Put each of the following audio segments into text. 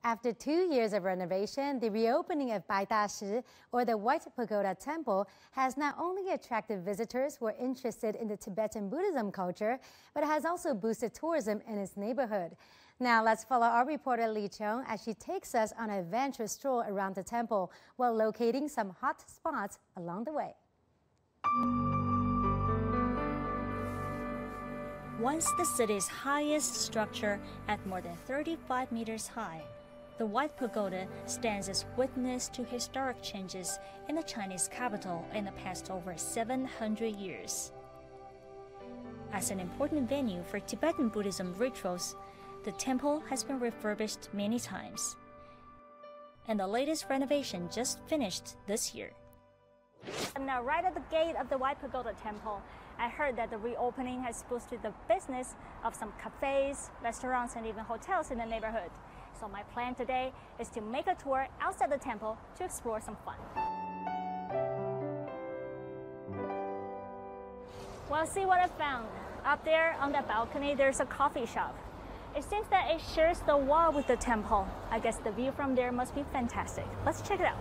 After 2 years of renovation, the reopening of Baidashi, or the White Pagoda Temple, has not only attracted visitors who are interested in the Tibetan Buddhism culture, but has also boosted tourism in its neighborhood. Now let's follow our reporter Li Chong as she takes us on an adventurous stroll around the temple while locating some hot spots along the way. Once the city's highest structure at more than 35 meters high, the White Pagoda stands as witness to historic changes in the Chinese capital in the past over 700 years. As an important venue for Tibetan Buddhism rituals, the temple has been refurbished many times, and the latest renovation just finished this year. I'm now right at the gate of the White Pagoda Temple. I heard that the reopening has boosted the business of some cafes, restaurants, and even hotels in the neighborhood. So my plan today is to make a tour outside the temple to explore some fun. Well, see what I found. Up there on that balcony, there's a coffee shop. It seems that it shares the wall with the temple. I guess the view from there must be fantastic. Let's check it out.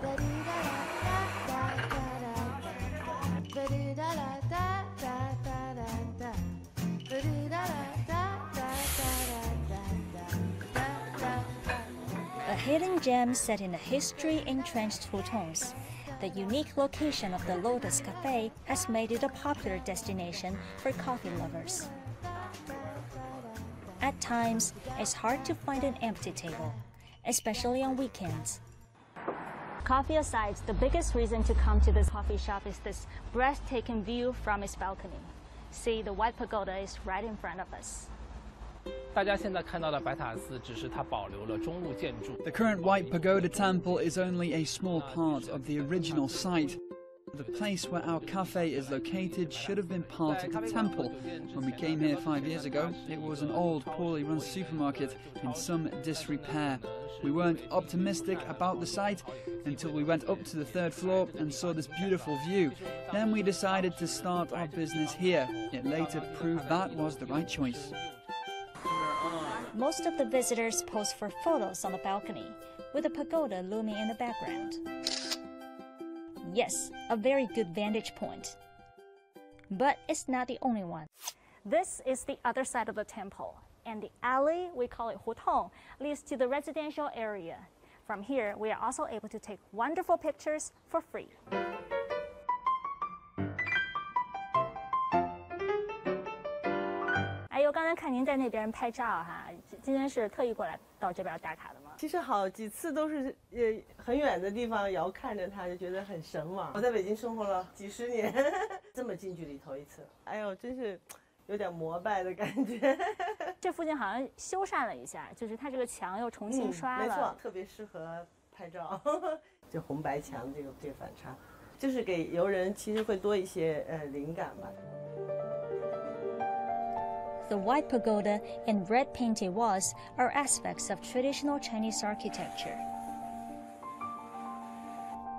A hidden gem set in the history-entrenched hutongs, the unique location of the Lotus Cafe has made it a popular destination for coffee lovers. At times, it's hard to find an empty table, especially on weekends. Coffee aside, the biggest reason to come to this coffee shop is this breathtaking view from its balcony. See, the White Pagoda is right in front of us. The current White Pagoda Temple is only a small part of the original site. The place where our cafe is located should have been part of the temple. When we came here 5 years ago, it was an old, poorly run supermarket in some disrepair. We weren't optimistic about the site until we went up to the 3rd floor and saw this beautiful view. Then we decided to start our business here. It later proved that was the right choice. Most of the visitors pose for photos on the balcony, with a pagoda looming in the background. Yes, a very good vantage point. But it's not the only one. This is the other side of the temple, and the alley, we call it hutong, leads to the residential area. From here, we are also able to take wonderful pictures for free.哎，我刚才看您在那边拍照哈，今天是特意过来到这边打卡的吗？其实好几次都是很远的地方遥看着它，就觉得很神往。我在北京生活了几十年，这么近距离头一次，哎呦，真是有点膜拜的感觉。这附近好像修缮了一下，就是它这个墙又重新刷了。没错，特别适合拍照。这红白墙这个反差，就是给游人其实会多一些灵感吧。The White Pagoda and red painted walls are aspects of traditional Chinese architecture.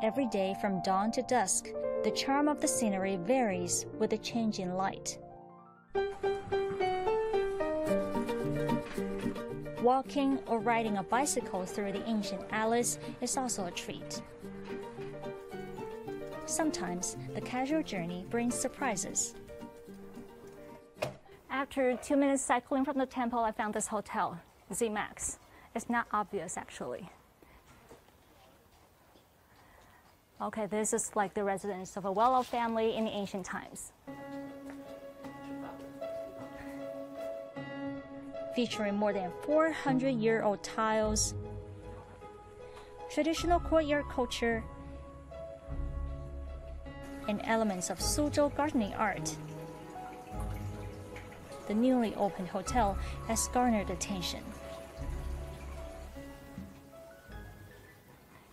Every day from dawn to dusk, the charm of the scenery varies with the change in light. Walking or riding a bicycle through the ancient alleys is also a treat. Sometimes the casual journey brings surprises. After 2 minutes cycling from the temple, I found this hotel, Z-Max. It's not obvious, actually. Okay, this is like the residence of a well-off family in the ancient times. Featuring more than 400-year-old tiles, traditional courtyard culture, and elements of Suzhou gardening art. The newly opened hotel has garnered attention.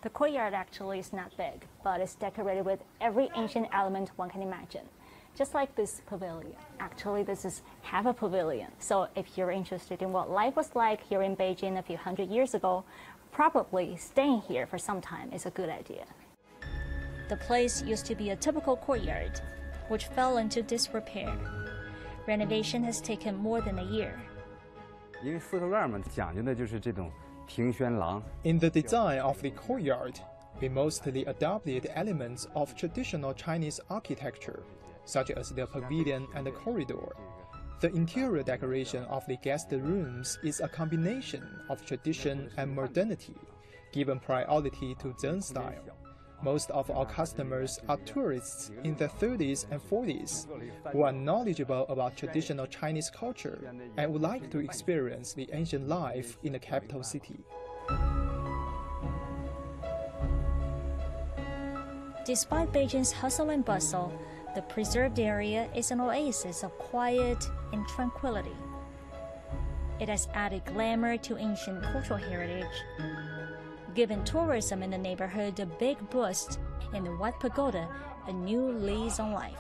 The courtyard actually is not big, but it's decorated with every ancient element one can imagine. Just like this pavilion. Actually, this is half a pavilion. So if you're interested in what life was like here in Beijing a few hundred years ago, probably staying here for some time is a good idea. The place used to be a typical courtyard, which fell into disrepair. Renovation has taken more than a year. 因为四合院嘛，讲究的就是这种 In the design of the courtyard, we mostly adopted elements of traditional Chinese architecture, such as the pavilion and the corridor. The interior decoration of the guest rooms is a combination of tradition and modernity, given priority to Zen style. Most of our customers are tourists in their 30s and 40s who are knowledgeable about traditional Chinese culture and would like to experience the ancient life in the capital city. Despite Beijing's hustle and bustle, the preserved area is an oasis of quiet and tranquility. It has added glamour to ancient cultural heritage, giving tourism in the neighborhood a big boost, and the White Pagoda a new lease on life.